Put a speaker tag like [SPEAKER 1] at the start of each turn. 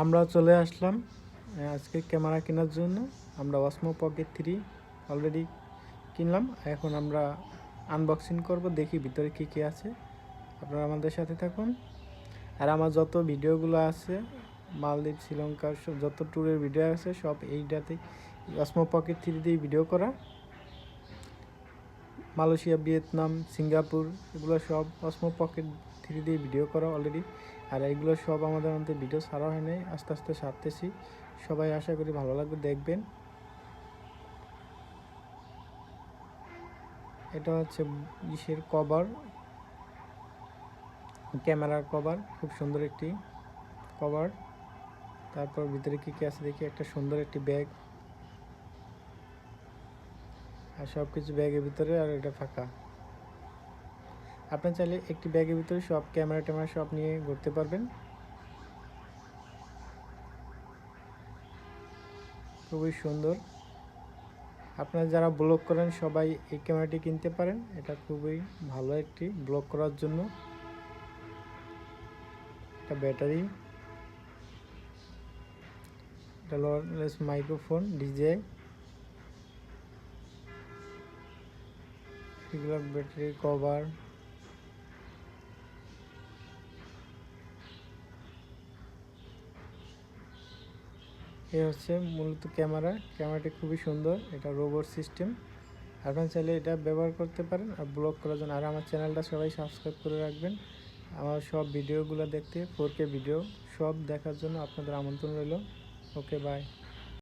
[SPEAKER 1] আমরা চলে আসলাম আজকে ক্যামেরা কেনার জন্য। আমরা অসমো পকেট 3 অলরেডি কিনলাম। এখন আমরা আনবক্সিং করব, দেখি ভিতরে কী কী আছে। আপনারা আমাদের সাথে থাকুন। আর আমার যত ভিডিওগুলো আছে মালদ্বীপ, শ্রীলঙ্কার যত ট্যুরের ভিডিও আছে সব এইটাতেই অসমো পকেট 3 দিয়ে ভিডিও করা। মালয়েশিয়া, ভিয়েতনাম, সিঙ্গাপুর এগুলো সব অসমো পকেট 3 দিয়ে ভিডিও করা অলরেডি। আর এইগুলো সব আমাদের ভিডিও ছাড়া হয় নাই, আস্তে আস্তে ছাড়তেছি। সবাই আশা করি ভালো লাগবে, দেখবেন। এটা হচ্ছে ইসের কভার, ক্যামেরার কভার, খুব সুন্দর একটি কভার। তারপর ভিতরে কী কী আছে দেখি। একটা সুন্দর একটি ব্যাগ, আর সব কিছু ব্যাগের ভিতরে, আর এটা ফাঁকা। আপনি চাইলে একটি ব্যাগের ভিতরে সব ক্যামেরা ট্যামেরা সব নিয়ে ঘুরতে পারবেন। খুবই সুন্দর। আপনারা যারা ব্লগ করেন সবাই এই ক্যামেরাটি কিনতে পারেন। এটা খুবই ভালো একটি ব্লগ করার জন্য। এটা ব্যাটারি, এটা ওয়্যারলেস মাইক্রোফোন, ডিজে, এগুলো ব্যাটারি কভার। এই হচ্ছে মূলত ক্যামেরাটি খুবই সুন্দর। এটা রোবট সিস্টেম। আপনারা চাইলে এটা ব্যবহার করতে পারেন আর ব্লগ করার জন্য। আর আমার চ্যানেলটা সবাই সাবস্ক্রাইব করে রাখবেন। আমার সব ভিডিওগুলো দেখতে, 4K ভিডিও সব দেখার জন্য আপনাদের আমন্ত্রণ রইল। ওকে, বাই।